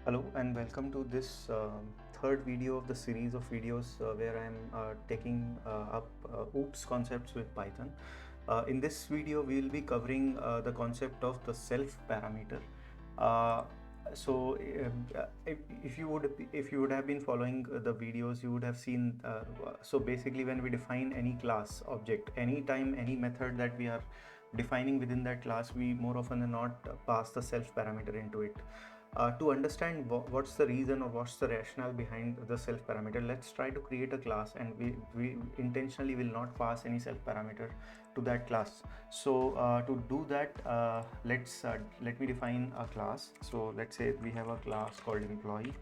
Hello and welcome to this third video of the series of videos where I'm taking up OOPS concepts with Python. In this video, we will be covering the concept of the self parameter. Uh, if you would have been following the videos, you would have seen. So basically, when we define any class object, anytime any method that we are defining within that class, we more often than not pass the self parameter into it. To understand what's the reason or what's the rationale behind the self parameter, let's try to create a class, and we intentionally will not pass any self parameter to that class. So to do that, let me define a class. So let's say we have a class called employee,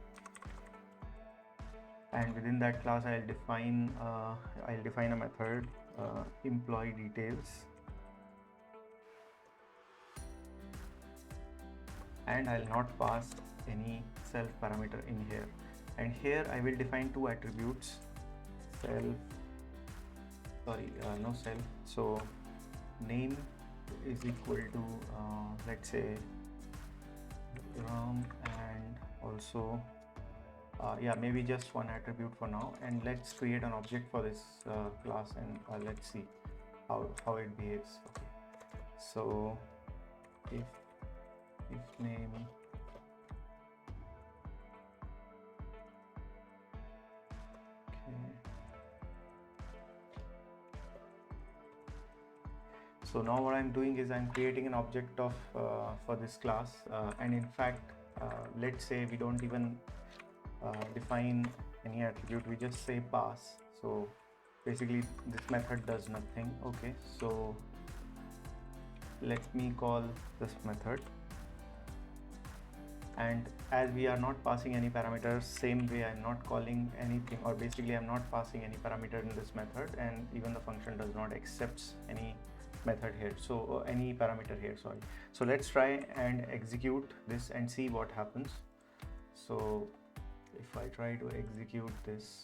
and within that class I'll define a method employee details, and I'll not pass any self parameter in here. And here I will define two attributes, no self. So name is equal to let's say Ram, and also yeah, maybe just one attribute for now. And let's create an object for this class, and let's see how it behaves. Okay, so if name So now what I'm doing is I'm creating an object of for this class, and in fact, let's say we don't even define any attribute, we just say pass. So basically this method does nothing. Okay, so let me call this method, and as we are not passing any parameters, same way I'm not calling anything, or basically I'm not passing any parameter in this method, and even the function does not accept any method here, so any parameter here, sorry. So let's try and execute this and see what happens. So if I try to execute this,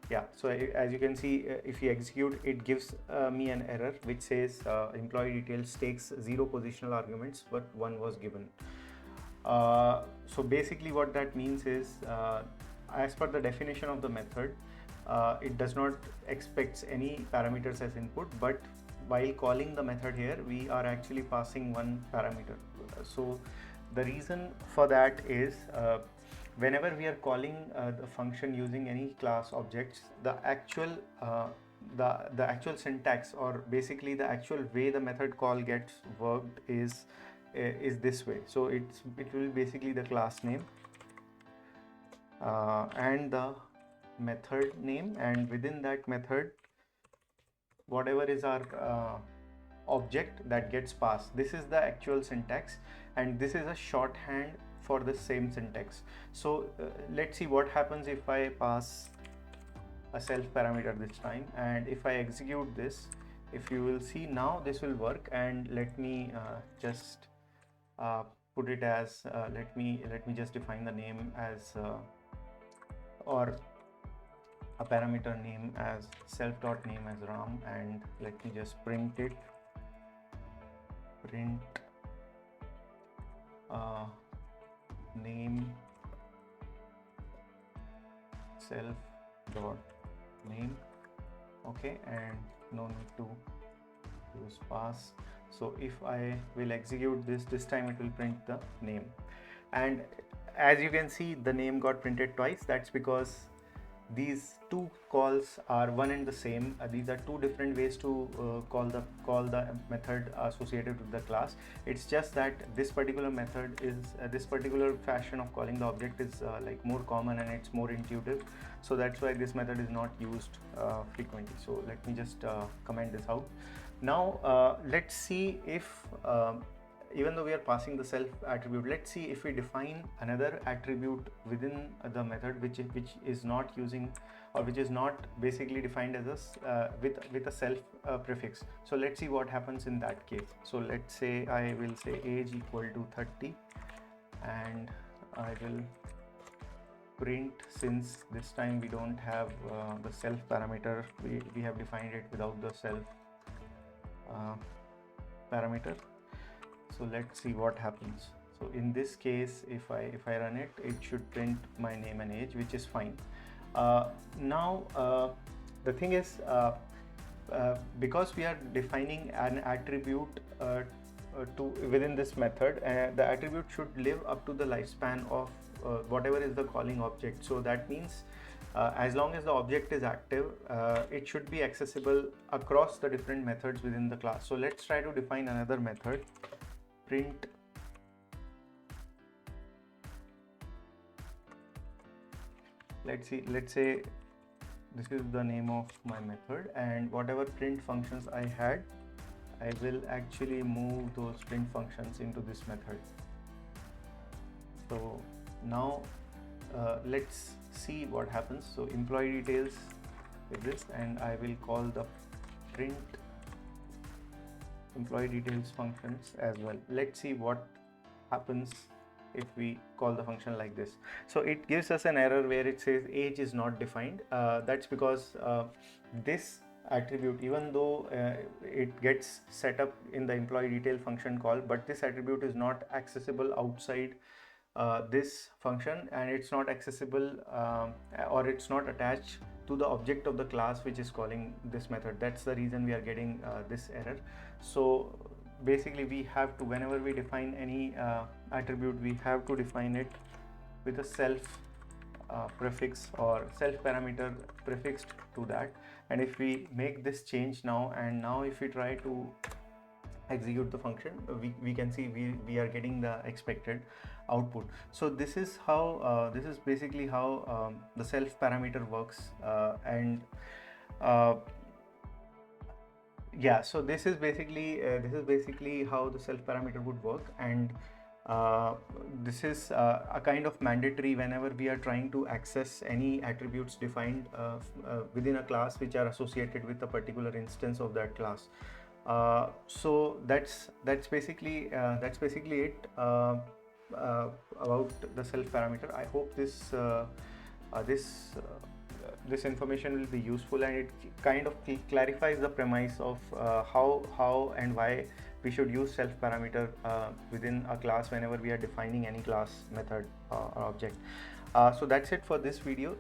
yeah, so as you can see, if you execute, it gives me an error which says employee details takes 0 positional arguments but 1 was given. So basically what that means is, as per the definition of the method, it does not expect any parameters as input, but while calling the method here, we are actually passing one parameter. So the reason for that is, whenever we are calling the function using any class objects, the actual syntax, or basically the actual way the method call gets worked is this way. So it will basically the class name and the method name, and within that method, whatever is our object that gets passed, this is the actual syntax, and this is a shorthand for the same syntax. So let's see what happens if I pass a self parameter this time, and if I execute this, if you will see, now this will work. And let me just put it as let me just define the name as or a parameter name as self.name as Ram, and let me just print name self dot name. Okay, and no need to use pass. So if I will execute this time it will print the name, and as you can see, the name got printed twice. That's because these two calls are one and the same. These are two different ways to call the method associated with the class. It's just that this particular method is this particular fashion of calling the object is like more common, and it's more intuitive. So that's why this method is not used frequently. So let me just comment this out. Now let's see if even though we are passing the self attribute, let's see if we define another attribute within the method which is not using, or which is not basically defined as a with a self prefix. So let's see what happens in that case. So let's say I will say age equal to 30, and I will print, since this time we don't have the self parameter, we have defined it without the self parameter. So let's see what happens. So in this case, if I run it, it should print my name and age, which is fine. Now the thing is, because we are defining an attribute to within this method, the attribute should live up to the lifespan of whatever is the calling object. So that means as long as the object is active, it should be accessible across the different methods within the class. So let's try to define another method, print let's say this is the name of my method, and whatever print functions I had, I will actually move those print functions into this method. So now let's see what happens. So employee details with this, and I will call the print employee details functions as well. Let's see what happens if we call the function like this. So it gives us an error where it says age is not defined. That's because this attribute, even though it gets set up in the employee detail function call, but this attribute is not accessible outside this function, and it's not accessible or it's not attached to the object of the class which is calling this method. That's the reason we are getting this error. So basically we have to, whenever we define any attribute, we have to define it with a self prefix or self parameter prefixed to that. And if we make this change now, and now if we try to execute the function, we can see we are getting the expected output. So this is how this is basically how the self parameter works, and yeah, so this is basically how the self parameter would work. And this is a kind of mandatory whenever we are trying to access any attributes defined within a class which are associated with a particular instance of that class. So that's basically it about the self parameter. I hope this information will be useful, and it kind of clarifies the premise of how and why we should use self parameter within a class whenever we are defining any class, method or object. So that's it for this video.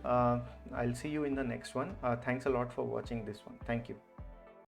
I'll see you in the next one. Thanks a lot for watching this one. Thank you.